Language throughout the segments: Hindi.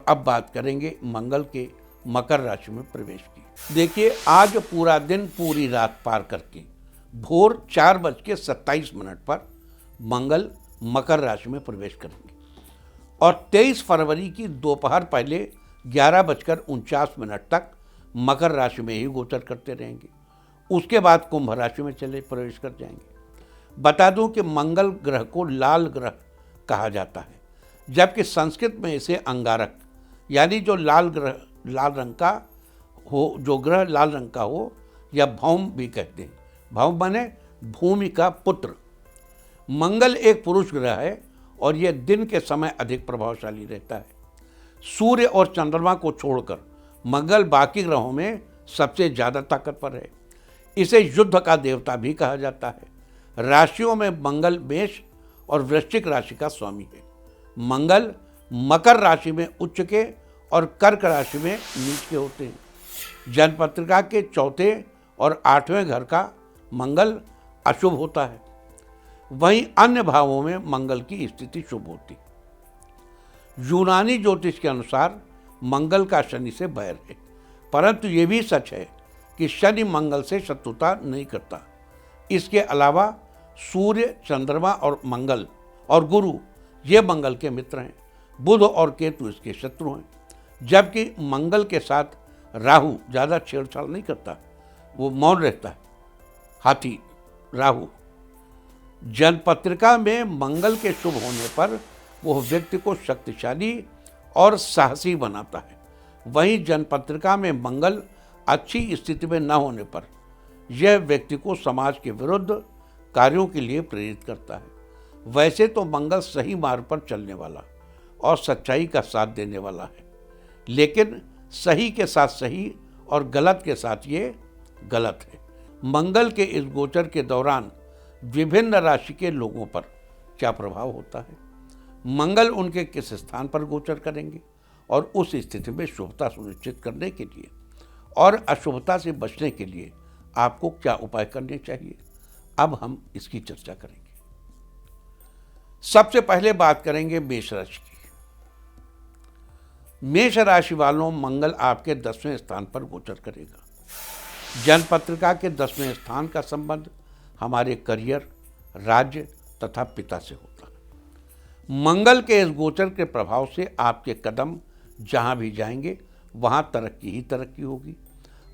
अब बात करेंगे मंगल के मकर राशि में प्रवेश की। देखिए, आज पूरा दिन पूरी रात पार करके भोर 4:27 पर मंगल मकर राशि में प्रवेश करेंगे और 23 फरवरी की दोपहर पहले 11:49 तक मकर राशि में ही गोचर करते रहेंगे। उसके बाद कुंभ राशि में प्रवेश कर जाएंगे। बता दूं कि मंगल ग्रह को लाल ग्रह कहा जाता है, जबकि संस्कृत में इसे अंगारक यानी जो लाल रंग का हो, जो ग्रह लाल रंग का हो, या भौम भी कहते हैं। भौम माने भूमि का पुत्र। मंगल एक पुरुष ग्रह है और यह दिन के समय अधिक प्रभावशाली रहता है। सूर्य और चंद्रमा को छोड़कर मंगल बाकी ग्रहों में सबसे ज़्यादा ताकतवर है। इसे युद्ध का देवता भी कहा जाता है। राशियों में मंगल मेष और वृश्चिक राशि का स्वामी है। मंगल मकर राशि में उच्च के और कर्क राशि में नीच के होते हैं। जन्मपत्रिका के चौथे और 8वें घर का मंगल अशुभ होता है, वहीं अन्य भावों में मंगल की स्थिति शुभ होती है। यूनानी ज्योतिष के अनुसार मंगल का शनि से बैर है, परंतु ये भी सच है कि शनि मंगल से शत्रुता नहीं करता। इसके अलावा सूर्य, चंद्रमा और मंगल और गुरु ये मंगल के मित्र हैं। बुध और केतु इसके शत्रु हैं, जबकि मंगल के साथ राहु ज़्यादा छेड़छाड़ नहीं करता, वो मौन रहता है। हाथी राहु। जन्मपत्रिका में मंगल के शुभ होने पर वह व्यक्ति को शक्तिशाली और साहसी बनाता है। वहीं जन्मपत्रिका में मंगल अच्छी स्थिति में न होने पर यह व्यक्ति को समाज के विरुद्ध कार्यों के लिए प्रेरित करता है। वैसे तो मंगल सही मार्ग पर चलने वाला और सच्चाई का साथ देने वाला है, लेकिन सही के साथ सही और गलत के साथ ये गलत है। मंगल के इस गोचर के दौरान विभिन्न राशि के लोगों पर क्या प्रभाव होता है, मंगल उनके किस स्थान पर गोचर करेंगे और उस स्थिति में शुभता सुनिश्चित करने के लिए और अशुभता से बचने के लिए आपको क्या उपाय करने चाहिए, अब हम इसकी चर्चा करेंगे। सबसे पहले बात करेंगे मेष राशि की। मेष राशि वालों, मंगल आपके 10वें स्थान पर गोचर करेगा। जन्मपत्रिका के 10वें स्थान का संबंध हमारे करियर, राज्य तथा पिता से होता है। मंगल के इस गोचर के प्रभाव से आपके कदम जहां भी जाएंगे वहां तरक्की ही तरक्की होगी।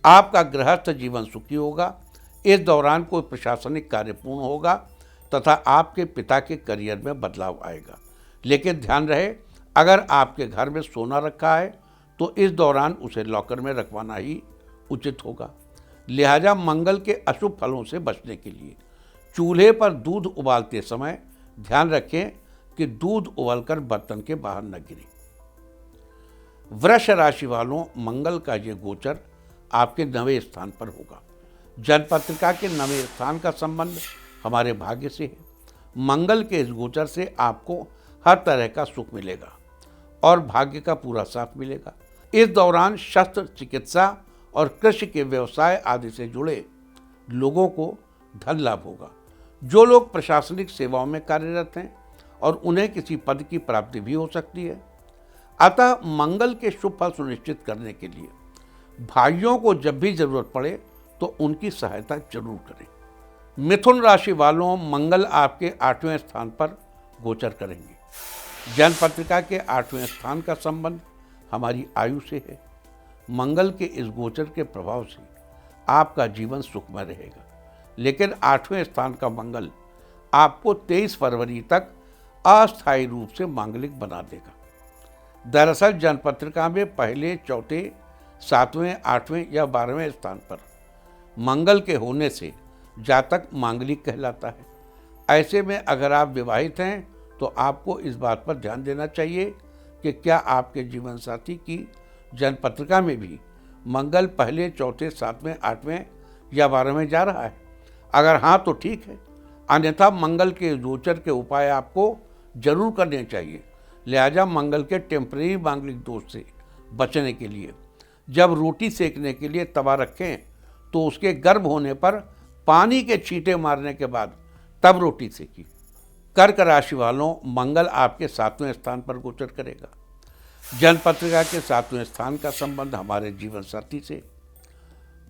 आपका गृहस्थ जीवन सुखी होगा। इस दौरान कोई प्रशासनिक कार्य पूर्ण होगा तथा आपके पिता के करियर में बदलाव आएगा। लेकिन ध्यान रहे, अगर आपके घर में सोना रखा है तो इस दौरान उसे लॉकर में रखवाना ही उचित होगा। लिहाजा मंगल के अशुभ फलों से बचने के लिए चूल्हे पर दूध उबालते समय ध्यान रखें कि दूध उबलकर बर्तन के बाहर न गिरे। वृष राशि वालों, मंगल का ये गोचर आपके 9वें स्थान पर होगा। जन्मपत्रिका के 9वें स्थान का संबंध हमारे भाग्य से है। मंगल के इस गोचर से आपको हर तरह का सुख मिलेगा और भाग्य का पूरा साथ मिलेगा। इस दौरान शस्त्र चिकित्सा और कृषि के व्यवसाय आदि से जुड़े लोगों को धन लाभ होगा। जो लोग प्रशासनिक सेवाओं में कार्यरत हैं और उन्हें किसी पद की प्राप्ति भी हो सकती है। अतः मंगल के शुभ फल सुनिश्चित करने के लिए भाइयों को जब भी जरूरत पड़े तो उनकी सहायता जरूर करें। मिथुन राशि वालों, मंगल आपके 8वें स्थान पर गोचर करेंगे। जन्मपत्रिका के 8वें स्थान का संबंध हमारी आयु से है। मंगल के इस गोचर के प्रभाव से आपका जीवन सुखमय रहेगा, लेकिन 8वें स्थान का मंगल आपको 23 फरवरी तक अस्थायी रूप से मांगलिक बना देगा। दरअसल जन्मपत्रिका में पहले, चौथे, 7वें, 8वें या 12वें स्थान पर मंगल के होने से जातक मांगलिक कहलाता है। ऐसे में अगर आप विवाहित हैं तो आपको इस बात पर ध्यान देना चाहिए कि क्या आपके जीवन साथी की जन्मपत्रिका में भी मंगल पहले, चौथे, 7वें, 8वें या 12वें जा रहा है। अगर हाँ तो ठीक है, अन्यथा मंगल के गोचर के उपाय आपको जरूर करने चाहिए। लिहाजा मंगल के टेम्परेरी मांगलिक दोष से बचने के लिए जब रोटी सेकने के लिए तवा रखें तो उसके गर्म होने पर पानी के छींटे मारने के बाद तब रोटी सेकी। कर्क राशि वालों, मंगल आपके 7वें स्थान पर गोचर करेगा। जन्म पत्रिका के 7वें स्थान का संबंध हमारे जीवन साथी से।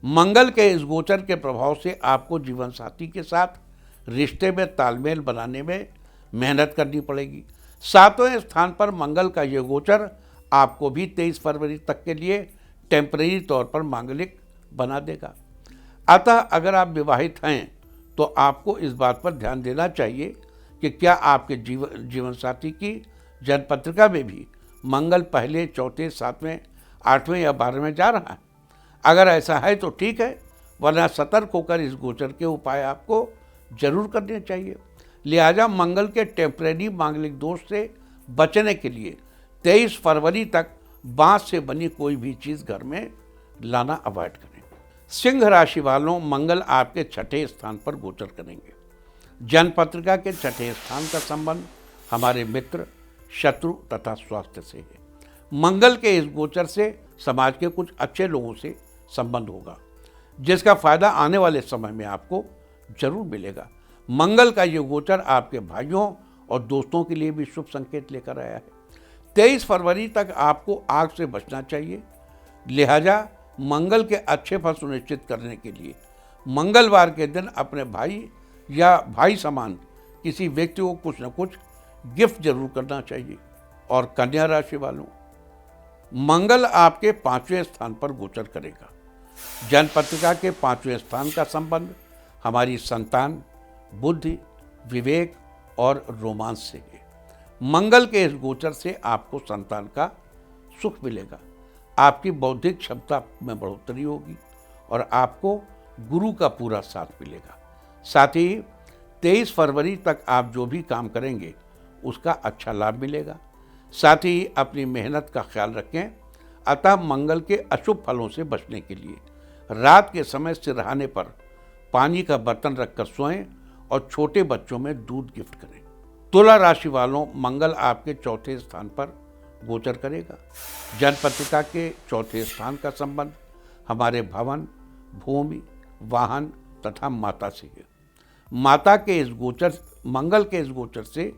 मंगल के इस गोचर के प्रभाव से आपको जीवन साथी के साथ रिश्ते में तालमेल बनाने में मेहनत करनी पड़ेगी। 7वें स्थान पर मंगल का ये गोचर आपको भी 23 फरवरी तक के लिए टेम्परेरी तौर पर मांगलिक बना देगा। अतः अगर आप विवाहित हैं तो आपको इस बात पर ध्यान देना चाहिए कि क्या आपके जीवन साथी की जन्म पत्रिका में भी मंगल पहले, चौथे, 7वें, 8वें या 12वें जा रहा है। अगर ऐसा है तो ठीक है, वरना सतर्क होकर इस गोचर के उपाय आपको जरूर करने चाहिए। लिहाजा मंगल के टेम्परेरी मांगलिक दोष से बचने के लिए 23 फरवरी तक बांस से बनी कोई भी चीज़ घर में लाना अवॉइड करें। सिंह राशि वालों, मंगल आपके 6ठे स्थान पर गोचर करेंगे। जन्म पत्रिका के 6ठे स्थान का संबंध हमारे मित्र, शत्रु तथा स्वास्थ्य से है। मंगल के इस गोचर से समाज के कुछ अच्छे लोगों से संबंध होगा, जिसका फायदा आने वाले समय में आपको जरूर मिलेगा। मंगल का ये गोचर आपके भाइयों और दोस्तों के लिए भी शुभ संकेत लेकर आया है। 23 फरवरी तक आपको आग से बचना चाहिए। लिहाजा मंगल के अच्छे फल सुनिश्चित करने के लिए मंगलवार के दिन अपने भाई या भाई समान किसी व्यक्ति को कुछ न कुछ गिफ्ट जरूर करना चाहिए। और कन्या राशि वालों, मंगल आपके 5वें स्थान पर गोचर करेगा। जन्म पत्रिका के 5वें स्थान का संबंध हमारी संतान, बुद्धि, विवेक और रोमांस से है। मंगल के इस गोचर से आपको संतान का सुख मिलेगा, आपकी बौद्धिक क्षमता में बढ़ोतरी होगी और आपको गुरु का पूरा साथ मिलेगा। साथ ही 23 फरवरी तक आप जो भी काम करेंगे उसका अच्छा लाभ मिलेगा। साथ ही अपनी मेहनत का ख्याल रखें। अतः मंगल के अशुभ फलों से बचने के लिए रात के समय सिरहाने पर पानी का बर्तन रखकर सोएं और छोटे बच्चों में दूध गिफ्ट करें। तुला राशि वालों, मंगल आपके 4थे स्थान पर गोचर करेगा। जन्म पत्रिका के 4थे स्थान का संबंध हमारे भवन, भूमि, वाहन तथा माता से है। माता के इस गोचर, मंगल के इस गोचर से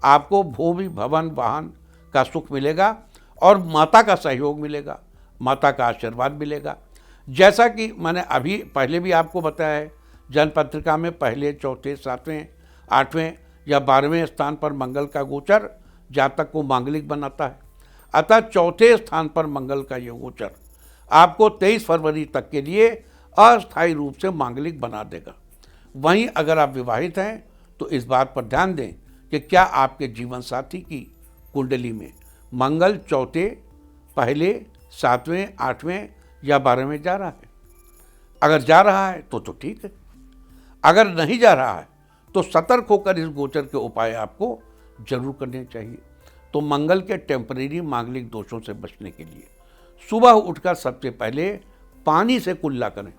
आपको भूमि, भवन, वाहन का सुख मिलेगा और माता का सहयोग मिलेगा, माता का आशीर्वाद मिलेगा। जैसा कि मैंने अभी पहले भी आपको बताया है, जन्म पत्रिका में पहले, चौथे, 7वें, 8वें या 12वें स्थान पर मंगल का गोचर जातक को मांगलिक बनाता है। अतः 4थे स्थान पर मंगल का ये गोचर आपको 23 फरवरी तक के लिए अस्थायी रूप से मांगलिक बना देगा। वहीं अगर आप विवाहित हैं तो इस बात पर ध्यान दें कि क्या आपके जीवन साथी की कुंडली में मंगल 4थे, पहले, 7वें, 8वें या 12वें जा रहा है। अगर जा रहा है तो ठीक है, अगर नहीं जा रहा है तो सतर्क होकर इस गोचर के उपाय आपको जरूर करने चाहिए। तो मंगल के टेम्परेरी मांगलिक दोषों से बचने के लिए सुबह उठकर सबसे पहले पानी से कुल्ला करें।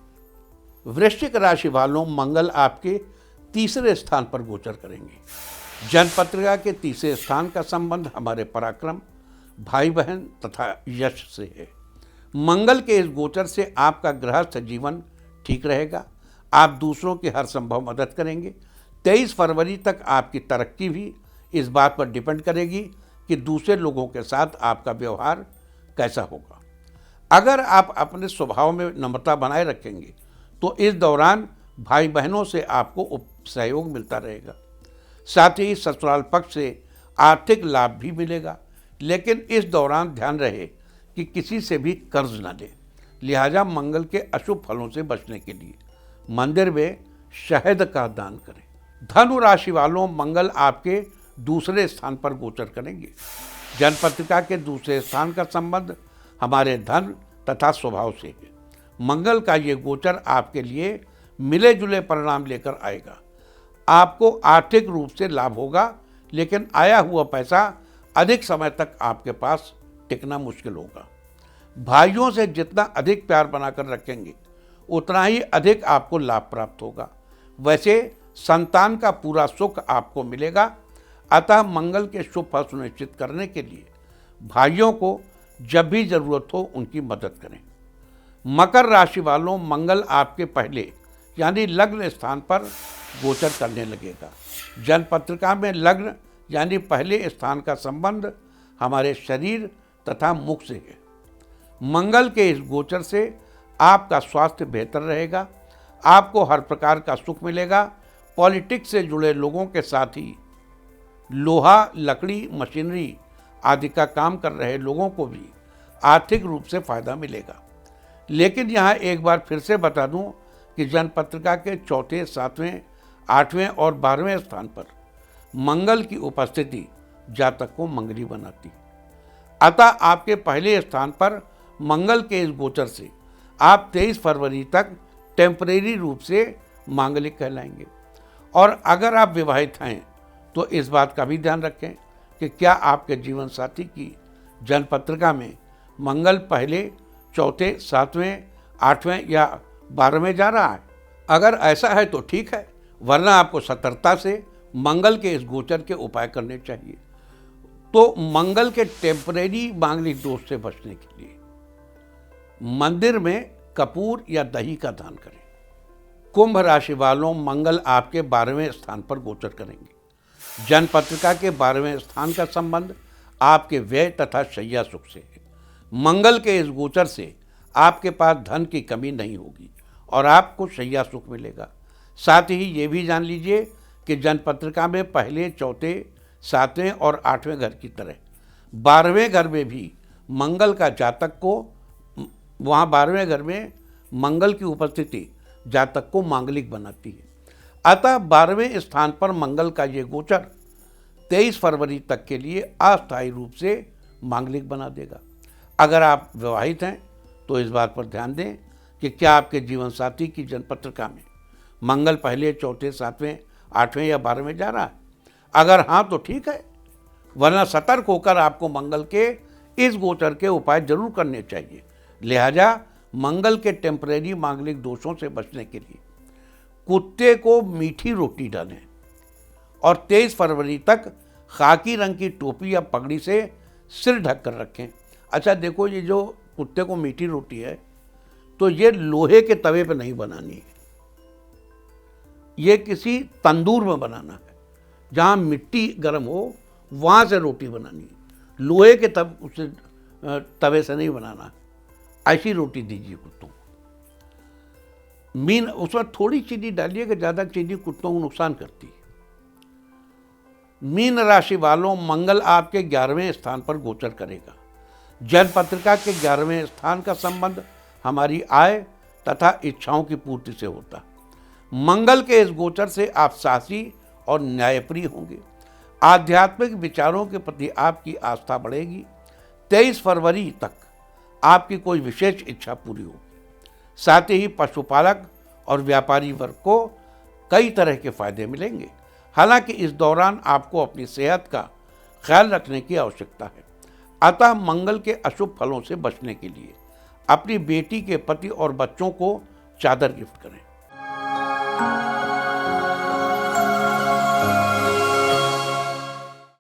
वृश्चिक राशि वालों, मंगल आपके 3रे स्थान पर गोचर करेंगे। जन्म पत्रिका के 3रे स्थान का संबंध हमारे पराक्रम, भाई बहन तथा यश से है। मंगल के इस गोचर से आपका गृहस्थ जीवन ठीक रहेगा। आप दूसरों की हर संभव मदद करेंगे। 23 फरवरी तक आपकी तरक्की भी इस बात पर डिपेंड करेगी कि दूसरे लोगों के साथ आपका व्यवहार कैसा होगा। अगर आप अपने स्वभाव में नम्रता बनाए रखेंगे तो इस दौरान भाई बहनों से आपको सहयोग मिलता रहेगा। साथ ही ससुराल पक्ष से आर्थिक लाभ भी मिलेगा, लेकिन इस दौरान ध्यान रहे कि किसी से भी कर्ज न लें। लिहाजा मंगल के अशुभ फलों से बचने के लिए मंदिर में शहद का दान करें। धनु राशि वालों, मंगल आपके 2रे स्थान पर गोचर करेंगे। जन्म पत्रिका के 2रे स्थान का संबंध हमारे धन तथा स्वभाव से है। मंगल का ये गोचर आपके लिए मिले जुले परिणाम लेकर आएगा। आपको आर्थिक रूप से लाभ होगा, लेकिन आया हुआ पैसा अधिक समय तक आपके पास टिकना मुश्किल होगा। भाइयों से जितना अधिक प्यार बनाकर रखेंगे उतना ही अधिक आपको लाभ प्राप्त होगा। वैसे संतान का पूरा सुख आपको मिलेगा। अतः मंगल के शुभ फल सुनिश्चित करने के लिए भाइयों को जब भी जरूरत हो उनकी मदद करें। मकर राशि वालों, मंगल आपके पहले यानी लग्न स्थान पर गोचर करने लगेगा। जन्म पत्रिका में लग्न यानी पहले स्थान का संबंध हमारे शरीर, तथा मुख से है। मंगल के इस गोचर से आपका स्वास्थ्य बेहतर रहेगा, आपको हर प्रकार का सुख मिलेगा। पॉलिटिक्स से जुड़े लोगों के साथ ही लोहा, लकड़ी, मशीनरी आदि का काम कर रहे लोगों को भी आर्थिक रूप से फायदा मिलेगा। लेकिन यहाँ एक बार फिर से बता दूं कि जन्म पत्रिका के चौथे, 7वें, 8वें और 12वें स्थान पर मंगल की उपस्थिति जातक को मंगली बनाती है। अतः आपके पहले स्थान पर मंगल के इस गोचर से आप 23 फरवरी तक टेम्परेरी रूप से मांगलिक कहलाएंगे। और अगर आप विवाहित हैं तो इस बात का भी ध्यान रखें कि क्या आपके जीवन साथी की जन्म पत्रिका में मंगल पहले, चौथे, 7वें, 8वें या 12वें जा रहा है। अगर ऐसा है तो ठीक है, वरना आपको सतर्कता से मंगल के इस गोचर के उपाय करने चाहिए। तो मंगल के टेम्परेरी मांगलिक दोष से बचने के लिए मंदिर में कपूर या दही का दान करें। कुंभ राशि वालों, मंगल आपके 12वें स्थान पर गोचर करेंगे। जन्म पत्रिका के 12वें स्थान का संबंध आपके व्यय तथा शैया सुख से है। मंगल के इस गोचर से आपके पास धन की कमी नहीं होगी और आपको शैया सुख मिलेगा। साथ ही ये भी जान लीजिए कि जन्म पत्रिका में पहले, चौथे, 7वें और 8वें घर की तरह 12वें घर में भी मंगल का जातक को, वहाँ 12वें घर में मंगल की उपस्थिति जातक को मांगलिक बनाती है। अतः 12वें स्थान पर मंगल का ये गोचर 23 फरवरी तक के लिए अस्थायी रूप से मांगलिक बना देगा। अगर आप विवाहित हैं तो इस बात पर ध्यान दें कि क्या आपके जीवन साथी की जन्म पत्रिका में मंगल पहले, चौथे, 7वें, 8वें या 12वें जा रहा है। अगर हाँ तो ठीक है, वरना सतर्क होकर आपको मंगल के इस गोचर के उपाय जरूर करने चाहिए। लिहाजा मंगल के टेम्परेरी मांगलिक दोषों से बचने के लिए कुत्ते को मीठी रोटी डालें और 23 फरवरी तक खाकी रंग की टोपी या पगड़ी से सिर ढक कर रखें। अच्छा देखो, ये जो कुत्ते को मीठी रोटी है तो ये लोहे के तवे पे नहीं बनानी है, ये किसी तंदूर में बनाना है जहाँ मिट्टी गर्म हो, वहाँ से रोटी बनानी है। लोहे के तवे से नहीं बनाना, ऐसी रोटी दीजिए कुत्तों को। मीन उसमें थोड़ी चीनी डालिए कि ज़्यादा चीनी कुत्तों को नुकसान करती है। मीन राशि वालों, मंगल आपके 11वें स्थान पर गोचर करेगा। जन्म पत्रिका के 11वें स्थान का संबंध हमारी आय तथा इच्छाओं की पूर्ति से होता है। मंगल के इस गोचर से आप साहसी और न्यायप्रिय होंगे। आध्यात्मिक विचारों के प्रति आपकी आस्था बढ़ेगी। 23 फरवरी तक आपकी कोई विशेष इच्छा पूरी होगी। साथ ही पशुपालक और व्यापारी वर्ग को कई तरह के फायदे मिलेंगे। हालांकि इस दौरान आपको अपनी सेहत का ख्याल रखने की आवश्यकता है। अतः मंगल के अशुभ फलों से बचने के लिए अपनी बेटी के पति और बच्चों को चादर गिफ्ट करें।